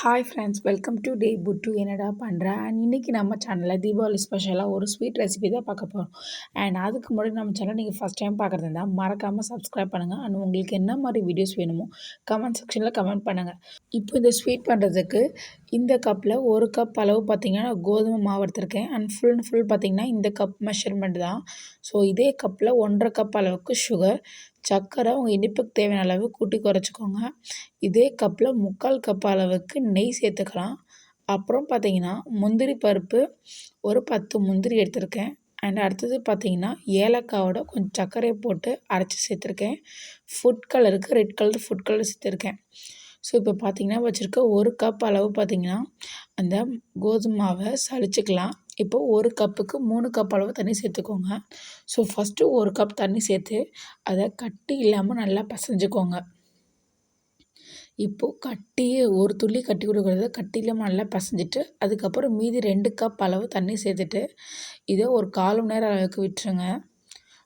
Hi friends, welcome to டே புட்டு என்னடா பண்ணுறேன். அண்ட் இன்றைக்கி நம்ம சேனலில் தீபாவளி ஸ்பெஷலாக ஒரு ஸ்வீட் ரெசிபி தான் பார்க்க போகிறோம். அண்ட் அதுக்கு முன்னாடி நம்ம சேனல் நீங்கள் ஃபஸ்ட் டைம் பார்க்குறது இருந்தால் மறக்காமல் சப்ஸ்கிரைப் பண்ணுங்கள். அண்ட் உங்களுக்கு என்ன மாதிரி வீடியோஸ் வேணுமோ கமெண்ட் செக்ஷனில் கமெண்ட் பண்ணுங்கள். இப்போ இந்த ஸ்வீட் பண்ணுறதுக்கு இந்த கப்பில் ஒரு கப் அளவு பார்த்திங்கன்னா கோதுமை மாவு எடுத்திருக்கேன். அண்ட் ஃபுல் அண்ட் ஃபுல் பார்த்திங்கன்னா இந்த கப் மெஷர்மெண்ட் தான். ஸோ இதே கப்பில் 1.5 கப் அளவுக்கு சுகர், சர்க்கரை உங்கள் இனிப்புக்கு தேவையான அளவு கூட்டி குறைச்சிக்கோங்க. இதே கப்பில் 3/4 கப் அளவுக்கு நெய் சேர்த்துக்கலாம். அப்புறம் பார்த்திங்கன்னா முந்திரி பருப்பு ஒரு 10 முந்திரி எடுத்திருக்கேன். அண்ட் அடுத்தது பார்த்திங்கன்னா ஏலக்காவோட கொஞ்சம் சர்க்கரையை போட்டு அரைச்சி சேர்த்துருக்கேன். ஃபுட் கலருக்கு ரெட் கலர் ஃபுட் கலர் சேர்த்துருக்கேன். ஸோ இப்போ பார்த்திங்கன்னா வச்சுருக்க ஒரு கப் அளவு பார்த்திங்கன்னா அந்த கோதுமை மாவை சலிச்சுக்கலாம். இப்போ ஒரு கப்புக்கு 3 கப் அளவு தண்ணி சேர்த்துக்கோங்க. ஸோ ஃபஸ்ட்டு ஒரு கப் தண்ணி சேர்த்து அதை கட்டி இல்லாமல் நல்லா பிசைஞ்சுக்கோங்க. இப்போது கட்டியே ஒரு துளி கட்டி கொடுக்குறத கட்டி இல்லாமல் நல்லா பிசைஞ்சிட்டு அதுக்கப்புறம் மீதி 2 கப் அளவு தண்ணி சேர்த்துட்டு இதை ஒரு 1/4 மணி நேரம் அளவுக்கு விட்டுருங்க.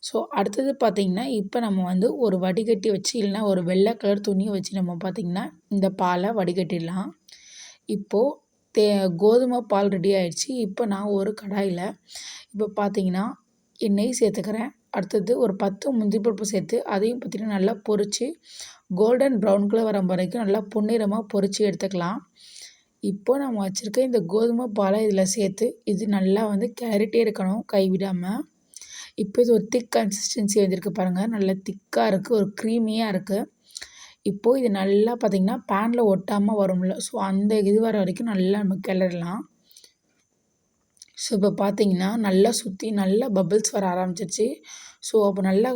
ஸோ அடுத்தது பார்த்திங்கன்னா இப்போ நம்ம வந்து ஒரு வடிகட்டி வச்சு இல்லைனா ஒரு வெள்ளை கலர் துணியை வச்சு நம்ம பார்த்திங்கன்னா இந்த பாலை வடிகட்டிடலாம். இப்போது கோதுமை பால் ரெடி ஆகிடுச்சு. இப்போ நான் ஒரு கடாயில் இப்போ பார்த்திங்கன்னா நெய் சேர்த்துக்கிறேன். அடுத்தது ஒரு 10 முந்திரி பருப்பு சேர்த்து அதையும் பார்த்திங்கன்னா நல்லா பொரித்து கோல்டன் ப்ரௌன் கலர் வர வரைக்கும் நல்லா பொன்னிறமாக பொரித்து எடுத்துக்கலாம். இப்போ நம்ம வச்சுருக்க இந்த கோதுமை பாலை இதில் சேர்த்து இது நல்லா வந்து கிளறிட்டே இருக்கணும் கைவிடாமல். இப்போ இது ஒரு திக் கன்சிஸ்டன்சி வந்திருக்கு பாருங்கள், நல்லா திக்காக இருக்குது, ஒரு க்ரீமியாக இருக்குது. இப்போது இது நல்லா பார்த்திங்கன்னா பேனில் ஒட்டாமல் வரும்ல, ஸோ அந்த இது வர வரைக்கும் நல்லா நம்ம கிளறலாம். ஸோ இப்போ பார்த்திங்கன்னா நல்லா சுற்றி நல்லா பபிள்ஸ் வர ஆரம்பிச்சிருச்சு. ஸோ அப்போ நல்லா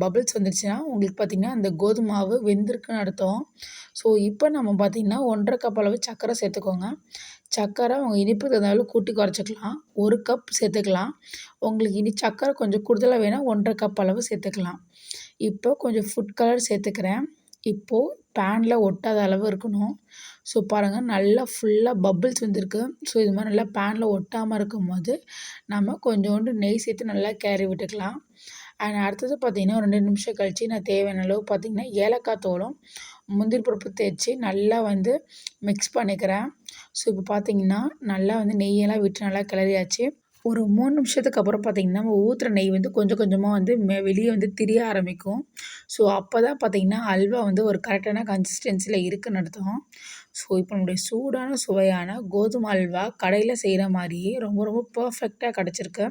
பபிள்ஸ் வந்துருச்சுன்னா உங்களுக்கு பார்த்திங்கன்னா அந்த கோதுமை மாவு வெந்திருக்குன்னு அர்த்தம். ஸோ இப்போ நம்ம பார்த்திங்கன்னா 1.5 கப் அளவு சர்க்கரை சேர்த்துக்கோங்க. சர்க்கரை உங்கள் இனிப்பு தகுந்தாலும் கூட்டி குறைச்சிக்கலாம். 1 கப் சேர்த்துக்கலாம். உங்களுக்கு சர்க்கரை கொஞ்சம் கூடுதலாக வேணால் 1.5 கப் அளவு சேர்த்துக்கலாம். இப்போ கொஞ்சம் ஃபுட் கலர் சேர்த்துக்கிறேன். இப்போது பேனில் ஒட்டாத அளவு இருக்கணும். ஸோ பாருங்கள் நல்லா ஃபுல்லாக பபிள்ஸ் வந்துருக்கு. ஸோ இது மாதிரி நல்லா பேனில் ஒட்டாமல் இருக்கும்போது நம்ம கொஞ்சோண்டு நெய் சேர்த்து நல்லா கிளறி விட்டுக்கலாம். அண்ட் அடுத்தது பார்த்திங்கன்னா ஒரு 2 நிமிஷம் கழித்து நான் தேவையான அளவு பார்த்திங்கன்னா ஏலக்காய் தூளும் முந்திரி பருப்பு தேய்ச்சி நல்லா வந்து மிக்ஸ் பண்ணிக்கிறேன். ஸோ இப்போ பார்த்திங்கன்னா நல்லா வந்து நெய்யெல்லாம் விட்டு நல்லா கிளறியாச்சு. ஒரு 3 நிமிஷத்துக்கு அப்புறம் பார்த்திங்கன்னா நம்ம ஊற்றுற நெய் வந்து கொஞ்சம் கொஞ்சமாக வந்து வெளியே வந்து திரிய ஆரம்பிக்கும். ஸோ அப்போ தான் பார்த்திங்கன்னா அல்வா வந்து ஒரு கரெக்டான கன்சிஸ்டன்சியில் இருக்குன்னு அர்த்தம். ஸோ இப்போ நம்முடைய சூடான சுவையான கோதுமை அல்வா கடையில் செய்கிற மாதிரியே ரொம்ப ரொம்ப பர்ஃபெக்டாக கிடச்சிருக்கு.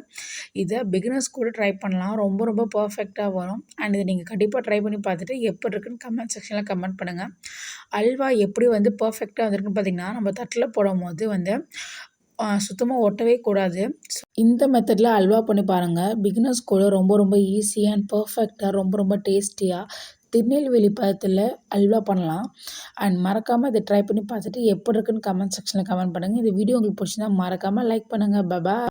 இதை பிகினர்ஸ் கூட ட்ரை பண்ணலாம், ரொம்ப ரொம்ப பர்ஃபெக்டாக வரும். அண்ட் இதை நீங்கள் கண்டிப்பாக ட்ரை பண்ணி பார்த்துட்டு எப்படி இருக்குன்னு கமெண்ட் செக்ஷனில் கமெண்ட் பண்ணுங்கள். அல்வா எப்படி வந்து பர்ஃபெக்டாக வந்திருக்குன்னு பார்த்திங்கன்னா நம்ம தட்டில் போடும்போது வந்து சுத்தமாக ஒட்டவே கூடாது. இந்த மெத்தடில் அல்வா பண்ணி பாருங்கள். பிகினர்ஸ் கூட ரொம்ப ரொம்ப ஈஸியாக அண்ட் பர்ஃபெக்டாக ரொம்ப ரொம்ப டேஸ்டியாக திருநெல்வேலி பதத்தில் அல்வா பண்ணலாம். அண்ட் மறக்காமல் இதை ட்ரை பண்ணி பார்த்துட்டு எப்படி இருக்குன்னு கமெண்ட் செக்ஷனில் கமெண்ட் பண்ணுங்கள். இந்த வீடியோ உங்களுக்கு பிடிச்சிருந்தா மறக்காமல் லைக் பண்ணுங்கள். பாய்.